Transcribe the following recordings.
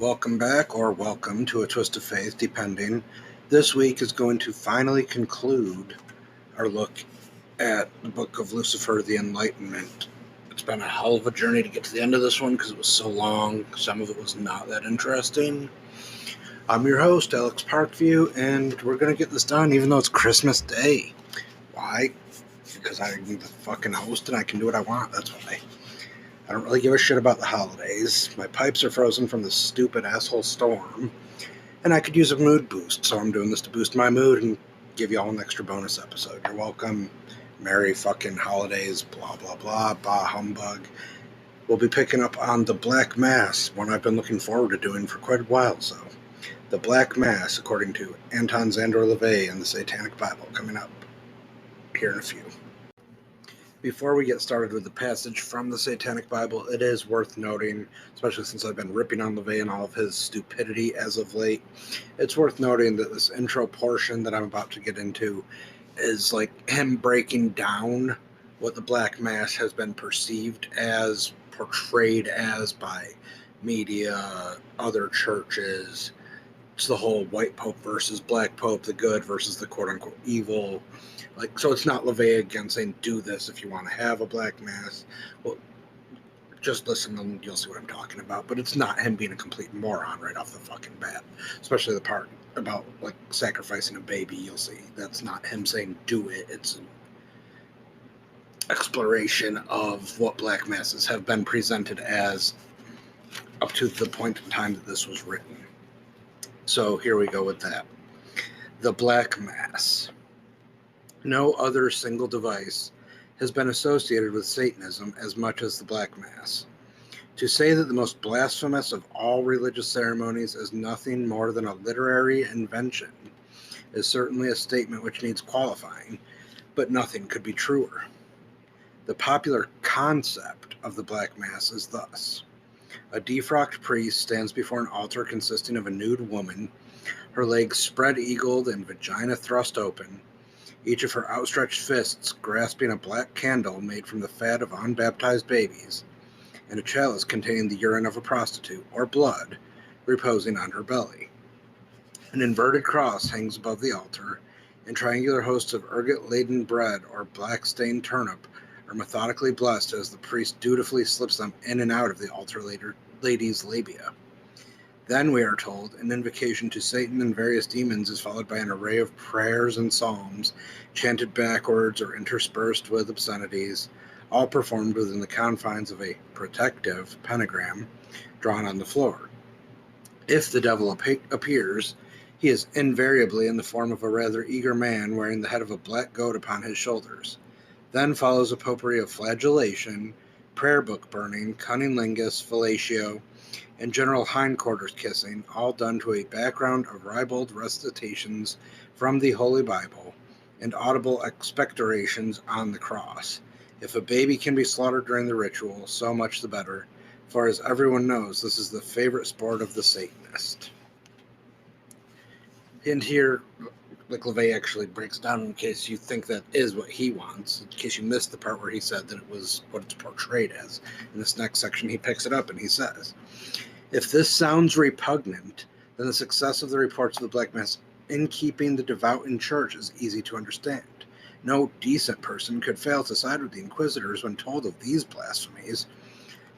Welcome back, or welcome to A Twist of Faith, depending. This week is going to finally conclude our look at the Book of Lucifer, the Enlightenment. It's been a hell of a journey to get to the end of this one because it was so long. Some of it was not that interesting. I'm your host, Alex Parkview, and we're going to get this done even though it's Christmas Day. Why? Because I'm the fucking host and I can do what I want, that's why. I don't really give a shit about the holidays. My pipes are frozen from the stupid asshole storm, and I could use a mood boost, so I'm doing this to boost my mood and give you all an extra bonus episode. You're welcome. Merry fucking holidays, blah, blah, blah, bah humbug. We'll be picking up on the Black Mass, one I've been looking forward to doing for quite a while, so. The Black Mass, according to Anton Szandor LaVey and the Satanic Bible, coming up here in a few. Before we get started with the passage from the Satanic Bible, it is worth noting, especially since I've been ripping on LaVey and all of his stupidity as of late, it's worth noting that this intro portion that I'm about to get into is like him breaking down what the Black Mass has been perceived as, portrayed as by media, other churches. It's the whole white pope versus black pope, the good versus the quote-unquote evil. So it's not LaVey again saying, do this if you want to have a Black Mass. Well, just listen and you'll see what I'm talking about. But it's not him being a complete moron right off the fucking bat. Especially the part about, sacrificing a baby, you'll see. That's not him saying, do it. It's an exploration of what Black Masses have been presented as up to the point in time that this was written. So here we go with that. The Black Mass. No other single device has been associated with Satanism as much as the Black Mass. To say that the most blasphemous of all religious ceremonies is nothing more than a literary invention is certainly a statement which needs qualifying, but nothing could be truer. The popular concept of the Black Mass is thus. A defrocked priest stands before an altar consisting of a nude woman, her legs spread-eagled and vagina thrust open, each of her outstretched fists grasping a black candle made from the fat of unbaptized babies, and a chalice containing the urine of a prostitute, or blood, reposing on her belly. An inverted cross hangs above the altar, and triangular hosts of ergot-laden bread or black-stained turnip are methodically blessed as the priest dutifully slips them in and out of the altar lady's labia. Then, we are told, an invocation to Satan and various demons is followed by an array of prayers and psalms, chanted backwards or interspersed with obscenities, all performed within the confines of a protective pentagram drawn on the floor. If the devil appears, he is invariably in the form of a rather eager man wearing the head of a black goat upon his shoulders. Then follows a potpourri of flagellation, prayer book burning, cunnilingus, fellatio, and general hindquarters kissing, all done to a background of ribald recitations from the Holy Bible and audible expectorations on the cross. If a baby can be slaughtered during the ritual, so much the better, for as everyone knows, this is the favorite sport of the Satanist. And here, LaVey actually breaks down in case you think that is what he wants, in case you missed the part where he said that it was what it's portrayed as. In this next section, he picks it up and he says, if this sounds repugnant, then the success of the reports of the Black Mass in keeping the devout in church is easy to understand. No decent person could fail to side with the inquisitors when told of these blasphemies.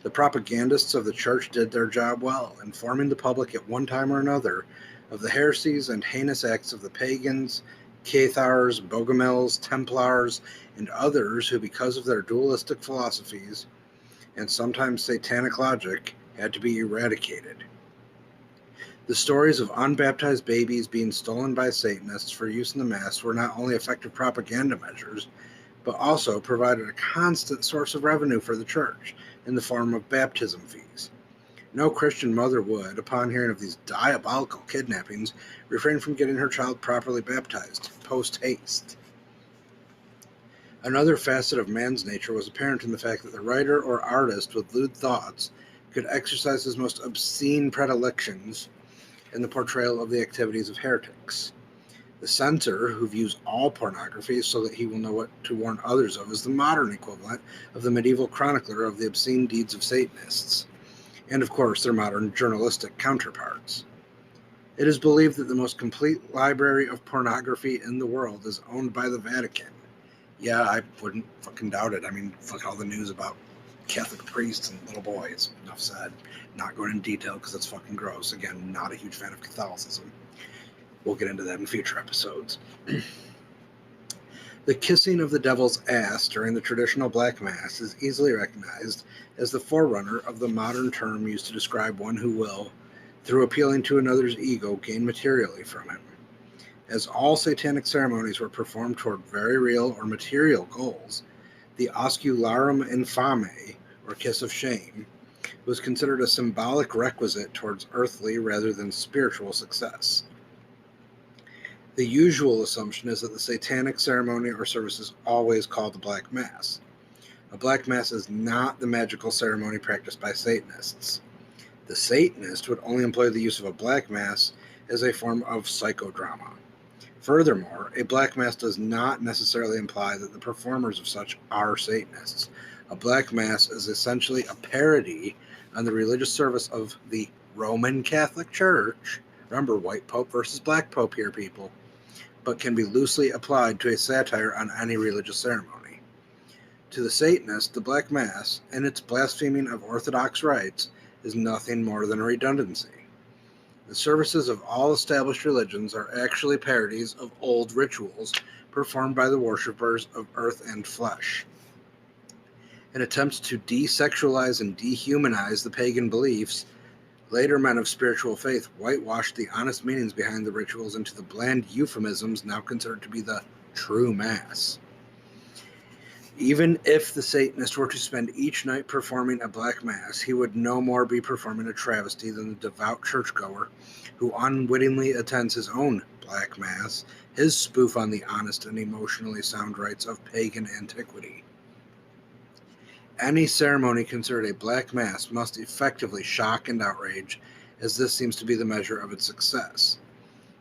The propagandists of the church did their job well, informing the public at one time or another of the heresies and heinous acts of the pagans, Cathars, Bogomils, Templars, and others who, because of their dualistic philosophies and sometimes satanic logic, had to be eradicated. The stories of unbaptized babies being stolen by Satanists for use in the Mass were not only effective propaganda measures, but also provided a constant source of revenue for the church in the form of baptism fees. No Christian mother would, upon hearing of these diabolical kidnappings, refrain from getting her child properly baptized, post-haste. Another facet of man's nature was apparent in the fact that the writer or artist with lewd thoughts could exercise his most obscene predilections in the portrayal of the activities of heretics. The censor, who views all pornography so that he will know what to warn others of, is the modern equivalent of the medieval chronicler of the obscene deeds of Satanists. and of course their modern journalistic counterparts. It is believed that the most complete library of pornography in the world is owned by the Vatican. Yeah, I wouldn't fucking doubt it. I mean, fuck all the news about Catholic priests and little boys. Enough said. Not going into detail because it's fucking gross. Again, not a huge fan of Catholicism. We'll get into that in future episodes. The kissing of the devil's ass during the traditional Black Mass is easily recognized as the forerunner of the modern term used to describe one who will, through appealing to another's ego, gain materially from him. As all satanic ceremonies were performed toward very real or material goals, the oscularum infame, or kiss of shame, was considered a symbolic requisite towards earthly rather than spiritual success. The usual assumption is that the satanic ceremony or service is always called the Black Mass. A Black Mass is not the magical ceremony practiced by Satanists. The Satanist would only employ the use of a Black Mass as a form of psychodrama. Furthermore, a Black Mass does not necessarily imply that the performers of such are Satanists. A Black Mass is essentially a parody on the religious service of the Roman Catholic Church. Remember, white pope versus black pope here, people. But can be loosely applied to a satire on any religious ceremony. To the Satanist, the Black Mass, and its blaspheming of orthodox rites, is nothing more than a redundancy. The services of all established religions are actually parodies of old rituals performed by the worshippers of earth and flesh. In attempts to desexualize and dehumanize the pagan beliefs, later men of spiritual faith whitewashed the honest meanings behind the rituals into the bland euphemisms now considered to be the true Mass. Even if the Satanist were to spend each night performing a Black Mass, he would no more be performing a travesty than the devout churchgoer who unwittingly attends his own Black Mass, his spoof on the honest and emotionally sound rites of pagan antiquity. Any ceremony considered a Black Mass must effectively shock and outrage, as this seems to be the measure of its success.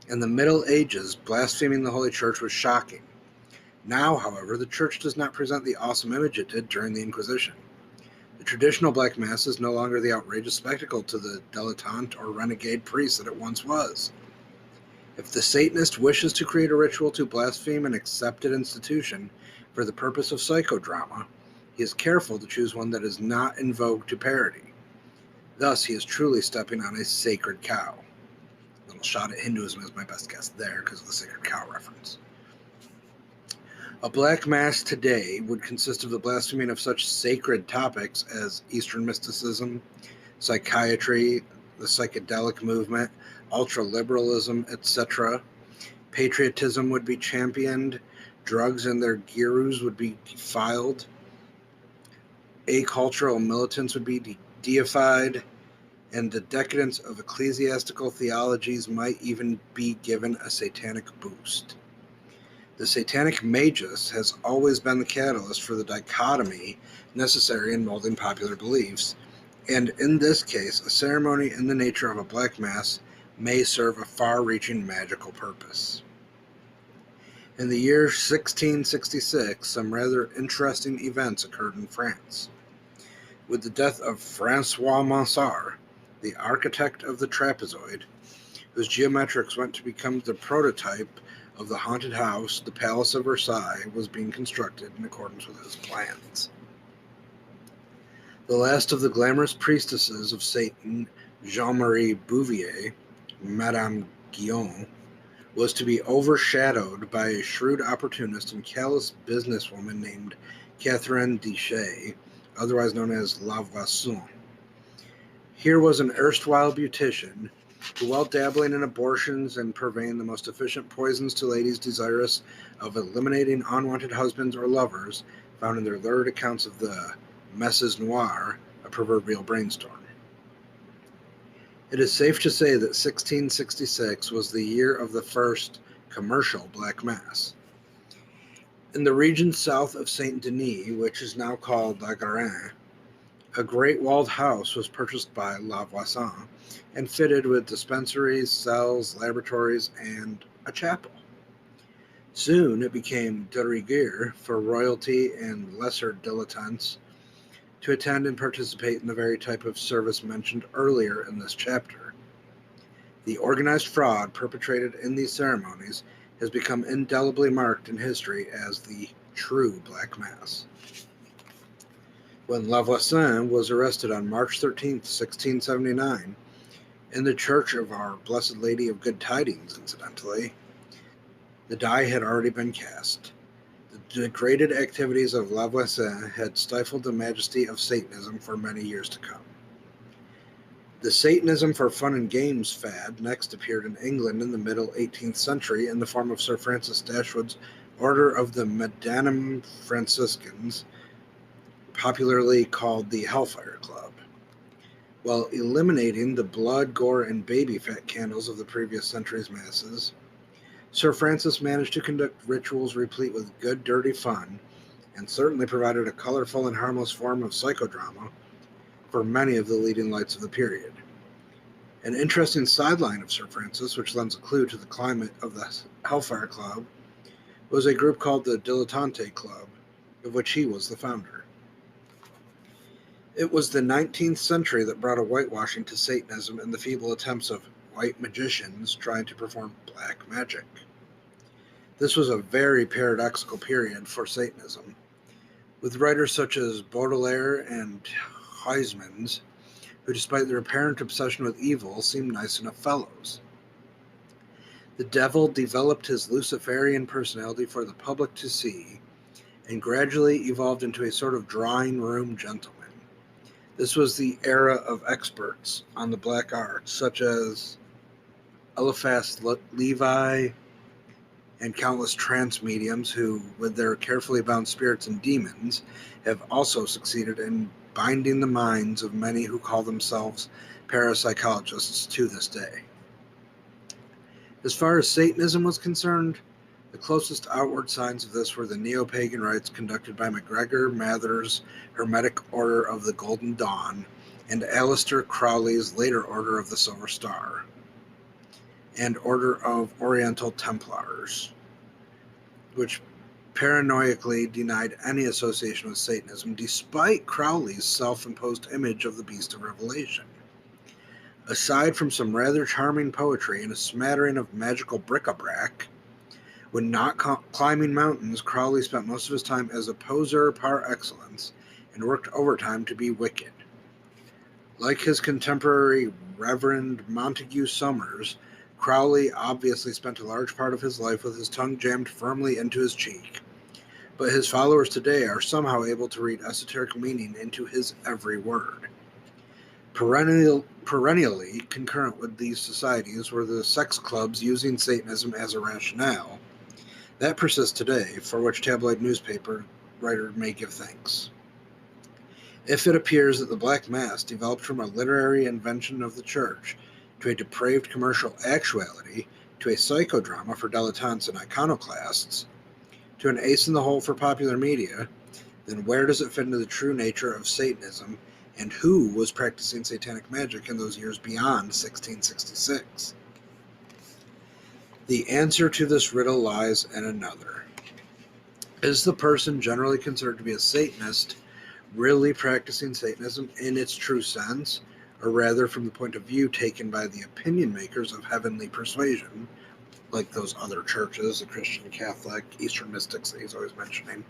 In the Middle Ages, blaspheming the Holy Church was shocking. Now, however, the Church does not present the awesome image it did during the Inquisition. The traditional Black Mass is no longer the outrageous spectacle to the dilettante or renegade priest that it once was. If the Satanist wishes to create a ritual to blaspheme an accepted institution for the purpose of psychodrama, he is careful to choose one that is not in vogue to parody. Thus, he is truly stepping on a sacred cow. A little shot at Hinduism is my best guess there because of the sacred cow reference. A Black Mass today would consist of the blaspheming of such sacred topics as Eastern mysticism, psychiatry, the psychedelic movement, ultra-liberalism, etc. Patriotism would be championed, drugs and their gurus would be defiled, acultural militants would be deified, and the decadence of ecclesiastical theologies might even be given a satanic boost. The Satanic Magus has always been the catalyst for the dichotomy necessary in molding popular beliefs, and in this case, a ceremony in the nature of a Black Mass may serve a far-reaching magical purpose. In the year 1666, some rather interesting events occurred in France. With the death of Francois Mansart, the architect of the trapezoid, whose geometrics went to become the prototype of the haunted house, the Palace of Versailles was being constructed in accordance with his plans. The last of the glamorous priestesses of Satan, Jean-Marie Bouvier, Madame Guyon, was to be overshadowed by a shrewd opportunist and callous businesswoman named Catherine Dechet, otherwise known as La Voisson. Here was an erstwhile beautician who, while dabbling in abortions and purveying the most efficient poisons to ladies desirous of eliminating unwanted husbands or lovers, found in their lurid accounts of the messes noires a proverbial brainstorm. It is safe to say that 1666 was the year of the first commercial Black Mass. In the region south of Saint Denis, which is now called La Garenne, a great walled house was purchased by La Voisson and fitted with dispensaries, cells, laboratories, and a chapel. Soon it became de rigueur for royalty and lesser dilettantes to attend and participate in the very type of service mentioned earlier in this chapter. The organized fraud perpetrated in these ceremonies has become indelibly marked in history as the true Black Mass. When LaVey was arrested on March 13, 1679, in the Church of Our Blessed Lady of Good Tidings, incidentally, the die had already been cast. The degraded activities of LaVey had stifled the majesty of Satanism for many years to come. The Satanism for fun and games fad next appeared in England in the middle 18th century in the form of Sir Francis Dashwood's Order of the Medanum Franciscans, popularly called the Hellfire Club. While eliminating the blood, gore, and baby fat candles of the previous century's masses, Sir Francis managed to conduct rituals replete with good, dirty fun, and certainly provided a colorful and harmless form of psychodrama for many of the leading lights of the period. An interesting sideline of Sir Francis, which lends a clue to the climate of the Hellfire Club, was a group called the Dilettante Club, of which he was the founder. It was the 19th century that brought a whitewashing to Satanism and the feeble attempts of white magicians trying to perform black magic. This was a very paradoxical period for Satanism, with writers such as Baudelaire and Huysmans, who, despite their apparent obsession with evil, seemed nice enough fellows. The devil developed his Luciferian personality for the public to see, and gradually evolved into a sort of drawing room gentleman. This was the era of experts on the black arts, such as Eliphas LaVey and countless trance mediums who, with their carefully bound spirits and demons, have also succeeded in binding the minds of many who call themselves parapsychologists to this day. As far as Satanism was concerned, the closest outward signs of this were the neo-pagan rites conducted by MacGregor Mather's Hermetic Order of the Golden Dawn and Aleister Crowley's later Order of the Silver Star, and Order of Oriental Templars, which paranoiacally denied any association with Satanism despite Crowley's self-imposed image of the Beast of Revelation. Aside from some rather charming poetry and a smattering of magical bric-a-brac, when not climbing mountains, Crowley spent most of his time as a poser par excellence and worked overtime to be wicked. Like his contemporary Reverend Montague Summers, Crowley obviously spent a large part of his life with his tongue jammed firmly into his cheek, but his followers today are somehow able to read esoteric meaning into his every word. Perennially concurrent with these societies were the sex clubs using Satanism as a rationale. That persists today, for which tabloid newspaper writer may give thanks. If it appears that the Black Mass developed from a literary invention of the Church to a depraved commercial actuality, to a psychodrama for dilettantes and iconoclasts, to an ace in the hole for popular media, then where does it fit into the true nature of Satanism, and who was practicing satanic magic in those years beyond 1666? The answer to this riddle lies in another. Is the person generally considered to be a Satanist really practicing Satanism in its true sense, or rather from the point of view taken by the opinion makers of heavenly persuasion, like those other churches, the Christian, Catholic, Eastern mystics that he's always mentioning?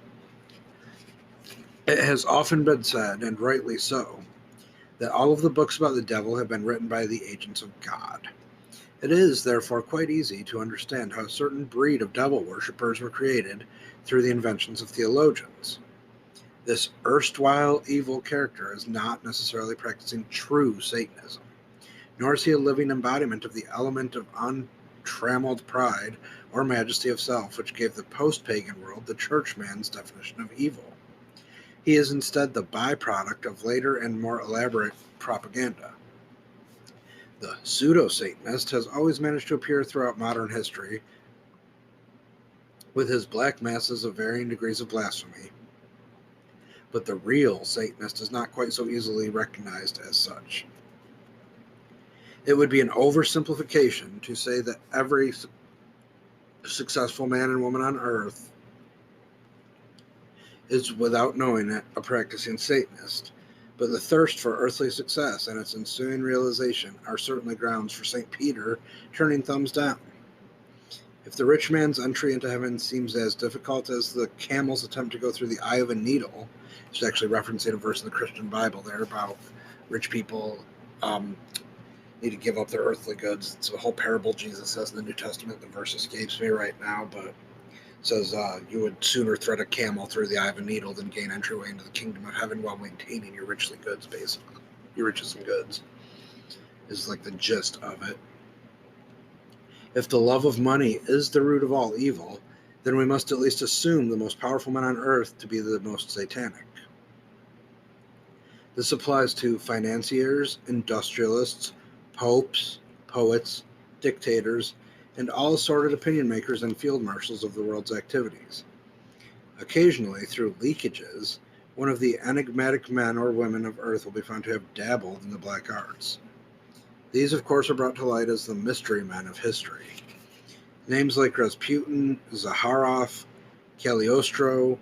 It has often been said, and rightly so, that all of the books about the devil have been written by the agents of God. It is, therefore, quite easy to understand how a certain breed of devil worshippers were created through the inventions of theologians. This erstwhile evil character is not necessarily practicing true Satanism, nor is he a living embodiment of the element of untrammeled pride or majesty of self which gave the post-pagan world the churchman's definition of evil. He is instead the byproduct of later and more elaborate propaganda. The pseudo-Satanist has always managed to appear throughout modern history with his black masses of varying degrees of blasphemy, but the real Satanist is not quite so easily recognized as such. It would be an oversimplification to say that every successful man and woman on earth is, without knowing it, a practicing Satanist, But the thirst for earthly success and its ensuing realization are certainly grounds for St. Peter turning thumbs down. If the rich man's entry into heaven seems as difficult as the camel's attempt to go through the eye of a needle, it's actually referencing a verse in the Christian Bible there about rich people need to give up their earthly goods. It's a whole parable Jesus says in the New Testament. The verse escapes me right now, but it says you would sooner thread a camel through the eye of a needle than gain entryway into the kingdom of heaven while maintaining your richly goods, basically. Your riches and goods is like the gist of it. If the love of money is the root of all evil, then we must at least assume the most powerful men on earth to be the most satanic. This applies to financiers, industrialists, popes, poets, dictators, and all assorted opinion makers and field marshals of the world's activities. Occasionally, through leakages, one of the enigmatic men or women of earth will be found to have dabbled in the black arts. These, of course, are brought to light as the mystery men of history. Names like Rasputin, Zaharoff, Cagliostro,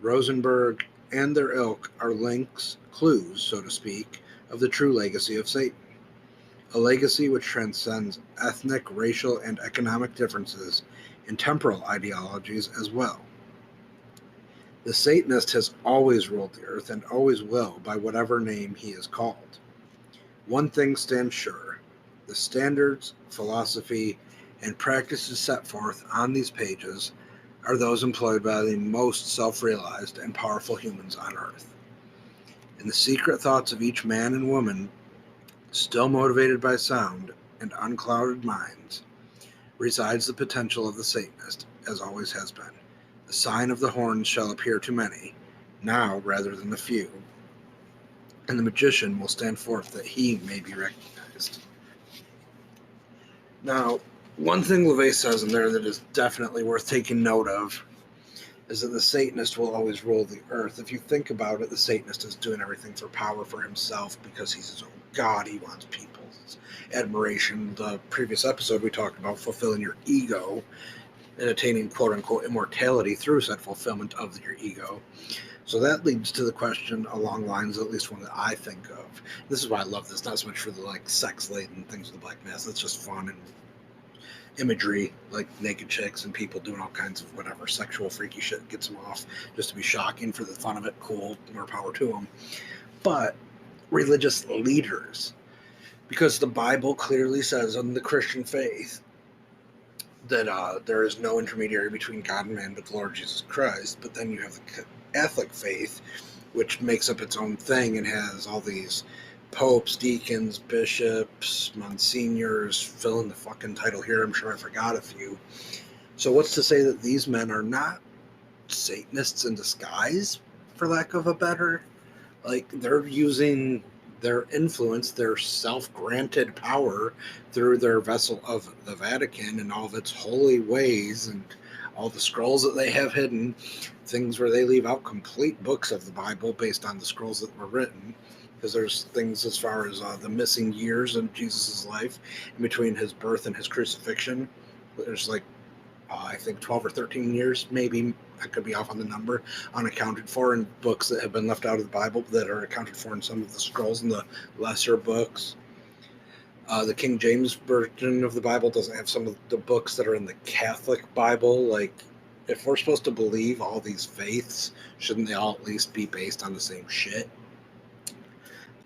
Rosenberg, and their ilk are links, clues, so to speak, of the true legacy of Satan. A legacy which transcends ethnic, racial, and economic differences and temporal ideologies as well. The Satanist has always ruled the earth and always will by whatever name he is called. One thing stands sure: the standards, philosophy, and practices set forth on these pages are those employed by the most self-realized and powerful humans on earth. In the secret thoughts of each man and woman, still motivated by sound and unclouded minds, resides the potential of the Satanist, as always has been. The sign of the horns shall appear to many, now rather than the few, and the magician will stand forth that he may be recognized. Now, one thing LaVey says in there that is definitely worth taking note of is that the Satanist will always rule the earth. If you think about it, the Satanist is doing everything for power for himself because he's his own god. He wants people's admiration. The previous episode we talked about fulfilling your ego and attaining quote-unquote immortality through said fulfillment of your ego. So that leads to the question along lines, at least one that I think of. This is why I love this, not so much for the like sex-laden things of the Black Mass. That's just fun and imagery, like naked chicks and people doing all kinds of whatever sexual freaky shit gets them off just to be shocking for the fun of it. Cool, more power to them. But religious leaders, because the Bible clearly says in the Christian faith that there is no intermediary between God and man but the Lord Jesus Christ. But then you have the Catholic faith, which makes up its own thing and has all these popes, deacons, bishops, monsignors, fill in the fucking title here. I'm sure I forgot a few. So what's to say that these men are not Satanists in disguise, for lack of a better? Like, they're using their influence, their self-granted power through their vessel of the Vatican and all of its holy ways and all the scrolls that they have hidden, things where they leave out complete books of the Bible based on the scrolls that were written, because there's things as far as the missing years in Jesus' life in between his birth and his crucifixion. There's like, I think 12 or 13 years, maybe, I could be off on the number, unaccounted for in books that have been left out of the Bible that are accounted for in some of the scrolls in the lesser books. The King James Version of the Bible doesn't have some of the books that are in the Catholic Bible. Like, if we're supposed to believe all these faiths, shouldn't they all at least be based on the same shit?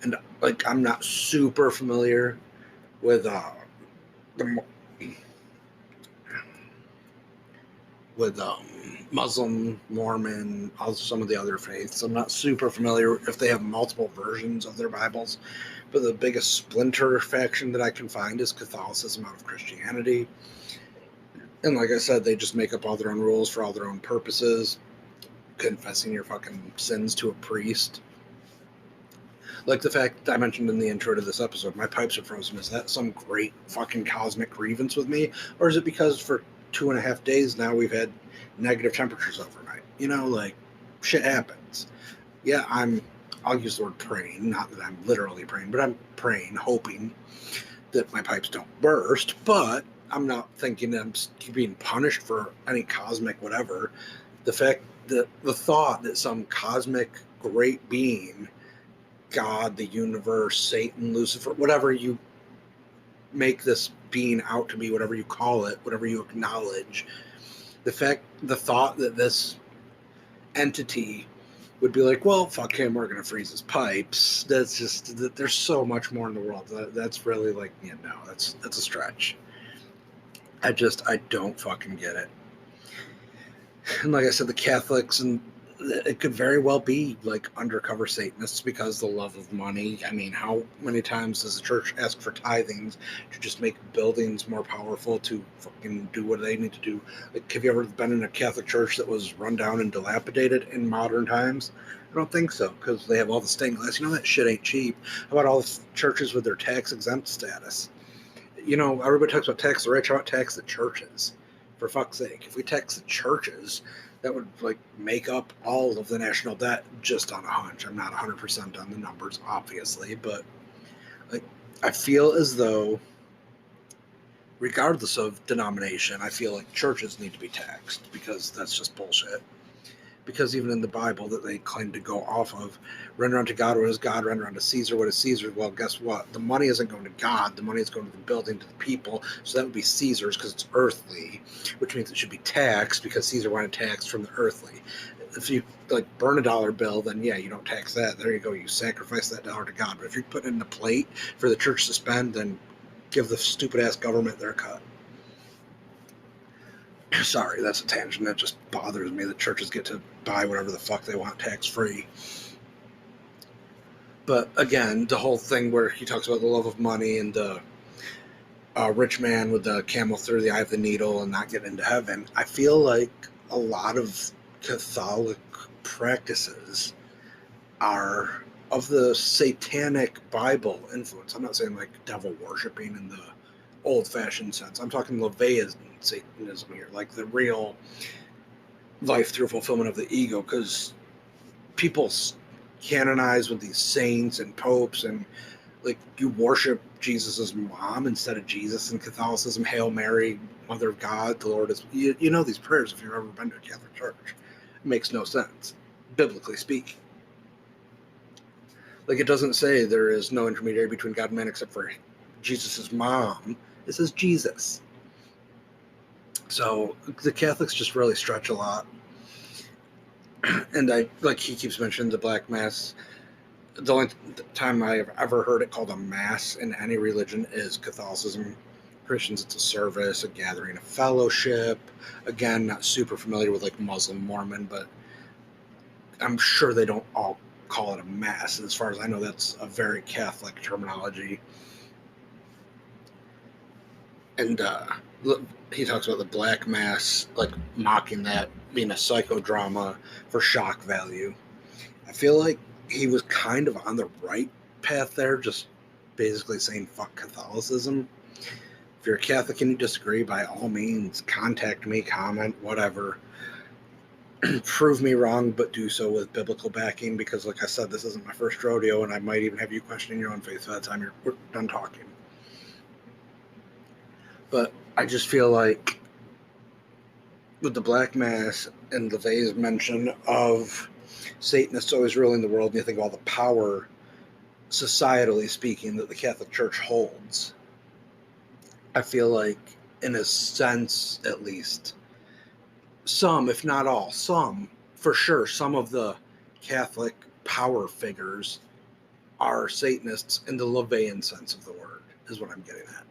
And, like, I'm not super familiar with Muslim, Mormon, some of the other faiths. I'm not super familiar if they have multiple versions of their Bibles, but the biggest splinter faction that I can find is Catholicism out of Christianity. And like I said, they just make up all their own rules for all their own purposes, confessing your fucking sins to a priest. Like the fact that I mentioned in the intro to this episode, my pipes are frozen. Is that some great fucking cosmic grievance with me? Or is it because for 2.5 days now we've had negative temperatures overnight? You know, like, shit happens. Yeah, I'll use the word praying, not that I'm literally praying, but I'm praying, hoping that my pipes don't burst, but I'm not thinking that I'm being punished for any cosmic whatever. The fact that the thought that some cosmic great being God, the universe, Satan, Lucifer, whatever you make this being out to be, whatever you call it, whatever you acknowledge, the thought that this entity would be like, well, fuck him, we're going to freeze his pipes. That's just, there's so much more in the world. That's really like, no, that's a stretch. I don't fucking get it. And like I said, the Catholics, and it could very well be like undercover Satanists because the love of money. I mean, how many times does the church ask for tithings to just make buildings more powerful to fucking do what they need to do? Like, have you ever been in a Catholic church that was run down and dilapidated in modern times? I don't think so, because they have all the stained glass. That shit ain't cheap. How about all the churches with their tax exempt status? Everybody talks about tax the rich. How about tax the churches? For fuck's sake, if we tax the churches, that would like make up all of the national debt just on a hunch. I'm not 100% on the numbers, obviously, but like I feel as though, regardless of denomination, I feel like churches need to be taxed because that's just bullshit. Because even in the Bible that they claim to go off of, render unto God what is God, render unto Caesar what is Caesar. Well, guess what? The money isn't going to God. The money is going to the building, to the people. So that would be Caesar's because it's earthly, which means it should be taxed because Caesar wanted tax from the earthly. If you like burn a dollar bill, then yeah, you don't tax that. There you go. You sacrifice that dollar to God. But if you put it in a plate for the church to spend, then give the stupid ass government their cut. Sorry, that's a tangent. That just bothers me. The churches get to buy whatever the fuck they want tax-free. But again, the whole thing where he talks about the love of money and the rich man with the camel through the eye of the needle and not getting into heaven, I feel like a lot of Catholic practices are of the Satanic Bible influence. I'm not saying like devil worshipping in the old-fashioned sense. I'm talking LaVey Satanism here, like the real life through fulfillment of the ego, because people canonize with these saints and popes, and like you worship Jesus's mom instead of Jesus in Catholicism. Hail Mary, Mother of God, the Lord is. You know these prayers if you've ever been to a Catholic church. It makes no sense, biblically speaking. Like, it doesn't say there is no intermediary between God and man except for Jesus's mom. It says Jesus. So the Catholics just really stretch a lot. And he keeps mentioning the Black Mass. The only time I've ever heard it called a mass in any religion is Catholicism. Christians, it's a service, a gathering, a fellowship. Again, not super familiar with like Muslim, Mormon, but I'm sure they don't all call it a mass. As far as I know, that's a very Catholic terminology. And he talks about the Black Mass, like mocking that being a psychodrama for shock value. I feel like he was kind of on the right path there, just basically saying fuck Catholicism. If you're a Catholic and you disagree, by all means, contact me, comment, whatever. Prove me wrong, but do so with biblical backing, because like I said, this isn't my first rodeo, and I might even have you questioning your own faith by the time we're done talking. But I just feel like with the Black Mass and LaVey's mention of Satanists always ruling the world, and you think of all the power, societally speaking, that the Catholic Church holds, I feel like, in a sense at least, some, if not all, some, for sure, some of the Catholic power figures are Satanists in the LaVeyan sense of the word, is what I'm getting at.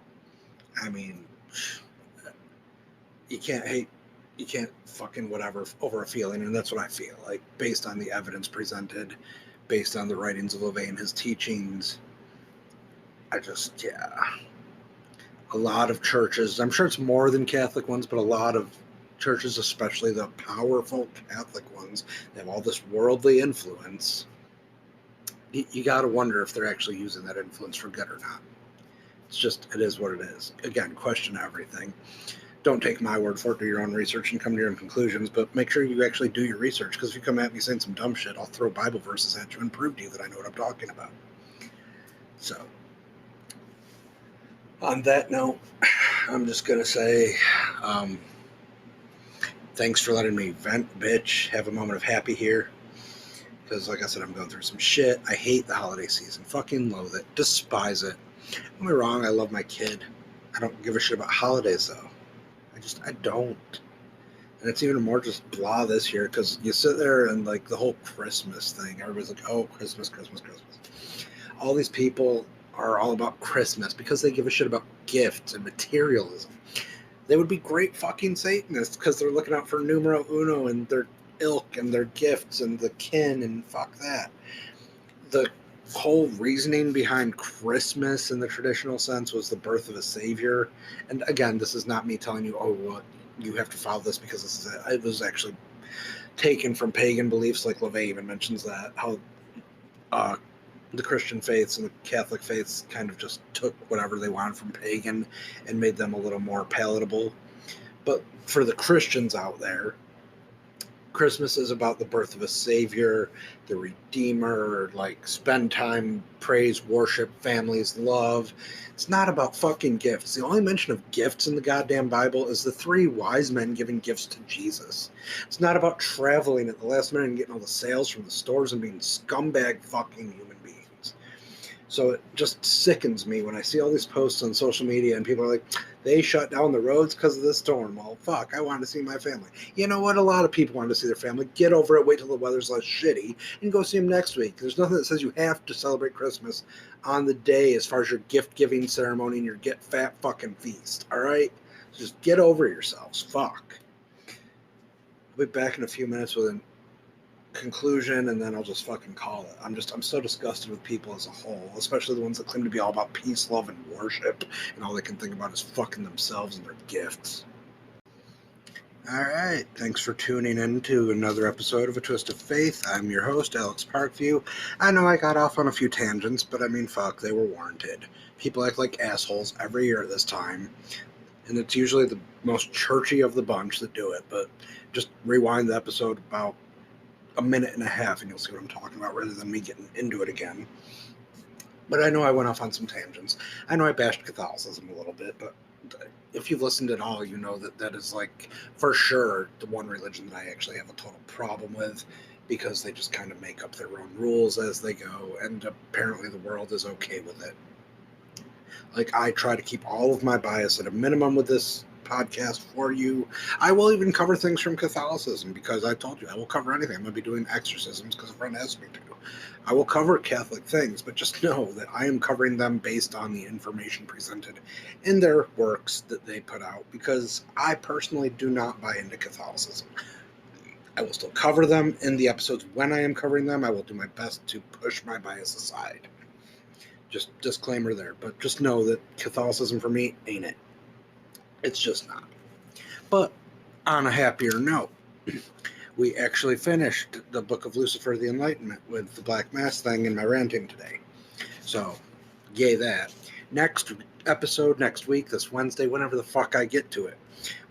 I mean, you can't fucking whatever over a feeling, and that's what I feel like, based on the evidence presented, based on the writings of LaVey and his teachings. A lot of churches, I'm sure it's more than Catholic ones, but a lot of churches, especially the powerful Catholic ones, they have all this worldly influence. You got to wonder if they're actually using that influence for good or not. It is what it is. Again, question everything. Don't take my word for it. Do your own research and come to your own conclusions, but make sure you actually do your research, because if you come at me saying some dumb shit, I'll throw Bible verses at you and prove to you that I know what I'm talking about. So, on that note, I'm just going to say thanks for letting me vent, bitch. Have a moment of happy here. Because, like I said, I'm going through some shit. I hate the holiday season. Fucking loathe it. Despise it. Don't get me wrong, I love my kid. I don't give a shit about holidays, though. I don't. And it's even more just blah this year, because you sit there and, like, the whole Christmas thing. Everybody's like, oh, Christmas, Christmas, Christmas. All these people are all about Christmas because they give a shit about gifts and materialism. They would be great fucking Satanists because they're looking out for numero uno and their ilk and their gifts and the kin, and fuck that. The whole reasoning behind Christmas in the traditional sense was the birth of a savior. And again, this is not me telling you, oh, well, you have to follow this because this is it. It was actually taken from pagan beliefs, like LaVey even mentions that, how the Christian faiths and the Catholic faiths kind of just took whatever they wanted from pagan and made them a little more palatable. But for the Christians out there, Christmas is about the birth of a savior, the redeemer, like spend time, praise, worship, families, love. It's not about fucking gifts. The only mention of gifts in the goddamn Bible is the 3 wise men giving gifts to Jesus. It's not about traveling at the last minute and getting all the sales from the stores and being scumbag fucking human beings. So it just sickens me when I see all these posts on social media and people are like, they shut down the roads because of the storm. Well, fuck, I wanted to see my family. You know what? A lot of people wanted to see their family. Get over it, wait till the weather's less shitty, and go see them next week. There's nothing that says you have to celebrate Christmas on the day as far as your gift-giving ceremony and your get fat fucking feast, all right? So just get over yourselves. Fuck. I'll be back in a few minutes with an conclusion, and then I'll just fucking call it. I'm so disgusted with people as a whole, especially the ones that claim to be all about peace, love, and worship, and all they can think about is fucking themselves and their gifts. Alright, thanks for tuning in to another episode of A Twist of Faith. I'm your host, Alex Parkview. I know I got off on a few tangents, but I mean, fuck, they were warranted. People act like assholes every year at this time, and it's usually the most churchy of the bunch that do it, but just rewind the episode about a minute and a half and you'll see what I'm talking about rather than me getting into it again. But I know I went off on some tangents. I know I bashed Catholicism a little bit, but if you've listened at all, you know that is, like, for sure the one religion that I actually have a total problem with, because they just kind of make up their own rules as they go, and apparently the world is okay with it. Like, I try to keep all of my bias at a minimum with this podcast for you. I will even cover things from Catholicism, because I told you I will cover anything. I'm going to be doing exorcisms because a friend asked me to. I will cover Catholic things, but just know that I am covering them based on the information presented in their works that they put out, because I personally do not buy into Catholicism. I will still cover them in the episodes when I am covering them. I will do my best to push my bias aside. Just disclaimer there, but just know that Catholicism for me ain't it. It's just not. But on a happier note, we actually finished the Book of Lucifer, the Enlightenment, with the Black Mass thing in my ranting today. So, yay that. Next episode, next week, this Wednesday, whenever the fuck I get to it,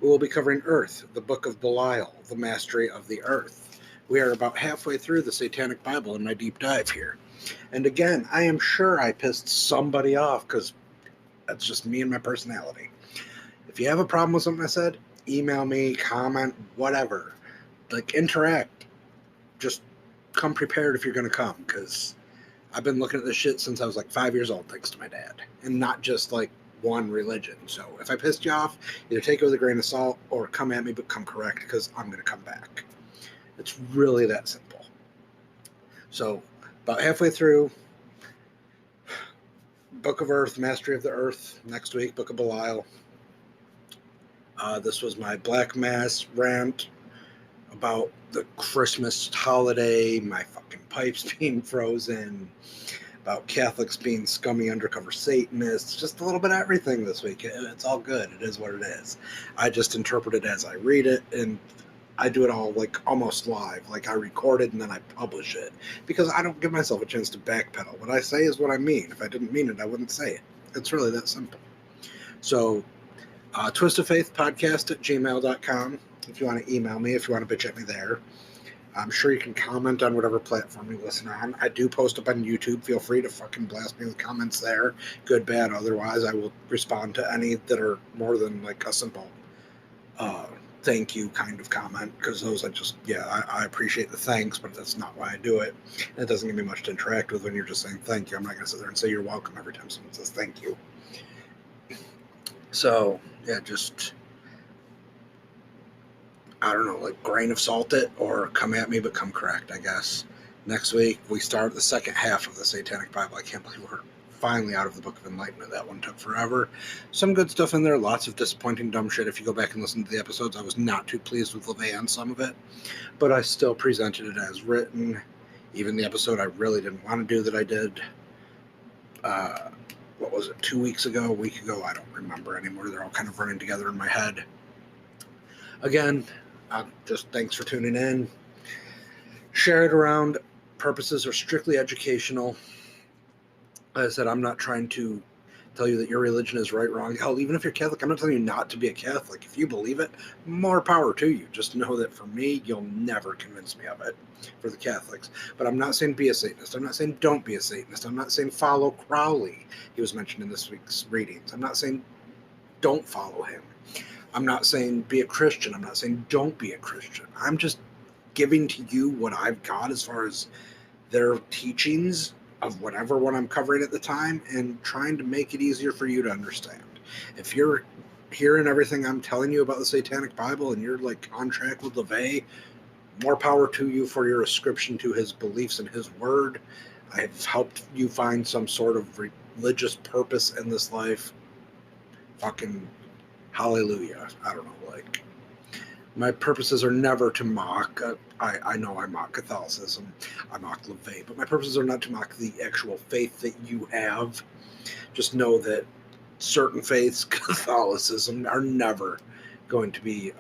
we will be covering Earth, the Book of Belial, the Mastery of the Earth. We are about halfway through the Satanic Bible in my deep dive here. And again, I am sure I pissed somebody off, because that's just me and my personality. If you have a problem with something I said, email me, comment, whatever. Like, interact. Just come prepared if you're going to come, because I've been looking at this shit since I was like 5 years old, thanks to my dad. And not just like one religion. So if I pissed you off, either take it with a grain of salt or come at me, but come correct, because I'm going to come back. It's really that simple. So, about halfway through, Book of Earth, Mastery of the Earth. Next week, Book of Belial. This was my Black Mass rant about the Christmas holiday, my fucking pipes being frozen, about Catholics being scummy undercover Satanists, just a little bit of everything this week. It's all good. It is what it is. I just interpret it as I read it, and I do it all like almost live. Like, I record it and then I publish it, because I don't give myself a chance to backpedal. What I say is what I mean. If I didn't mean it, I wouldn't say it. It's really that simple. So, twistoffaithpodcast@gmail.com if you want to email me, if you want to bitch at me there. I'm sure you can comment on whatever platform you listen on. I do post up on YouTube. Feel free to fucking blast me with comments there. Good, bad, otherwise. I will respond to any that are more than like a simple thank you kind of comment, because those I appreciate the thanks, but that's not why I do it. And it doesn't give me much to interact with when you're just saying thank you. I'm not going to sit there and say you're welcome every time someone says thank you. So, yeah, just, I don't know, like grain of salt it or come at me, but come correct, I guess. Next week, we start the second half of the Satanic Bible. I can't believe we're finally out of the Book of Enlightenment. That one took forever. Some good stuff in there, lots of disappointing dumb shit. If you go back and listen to the episodes, I was not too pleased with LaVey on some of it, but I still presented it as written. Even the episode I really didn't want to do that I did, what was it, 2 weeks ago, a week ago? I don't remember anymore. They're all kind of running together in my head. Again, just thanks for tuning in. Share it around. Purposes are strictly educational. Like I said, I'm not trying to tell you that your religion is right, wrong. Hell, even if you're Catholic, I'm not telling you not to be a Catholic. If you believe it, more power to you. Just know that for me, you'll never convince me of it for the Catholics. But I'm not saying be a Satanist. I'm not saying don't be a Satanist. I'm not saying follow Crowley. He was mentioned in this week's readings. I'm not saying don't follow him. I'm not saying be a Christian. I'm not saying don't be a Christian. I'm just giving to you what I've got as far as their teachings of whatever one I'm covering at the time, and trying to make it easier for you to understand. If you're hearing everything I'm telling you about the Satanic Bible and you're like on track with LaVey, more power to you for your ascription to his beliefs and his word. I've helped you find some sort of religious purpose in this life. Fucking hallelujah. I don't know, like, my purposes are never to mock. I know I mock Catholicism. I mock LaVey, but my purposes are not to mock the actual faith that you have. Just know that certain faiths, Catholicism, are never going to be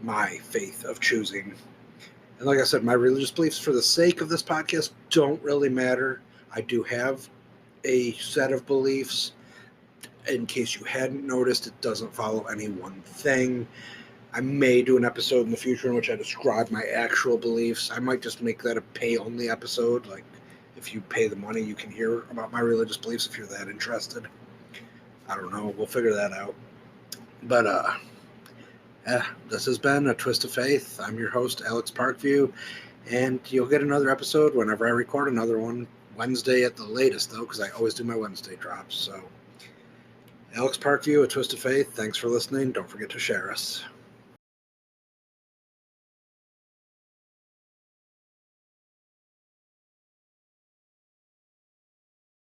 my faith of choosing. And like I said, my religious beliefs, for the sake of this podcast, don't really matter. I do have a set of beliefs. In case you hadn't noticed, it doesn't follow any one thing. I may do an episode in the future in which I describe my actual beliefs. I might just make that a pay-only episode. Like, if you pay the money, you can hear about my religious beliefs if you're that interested. I don't know. We'll figure that out. But, this has been A Twist of Faith. I'm your host, Alex Parkview, and you'll get another episode whenever I record another one. Wednesday at the latest, though, because I always do my Wednesday drops. So, Alex Parkview, A Twist of Faith. Thanks for listening. Don't forget to share us.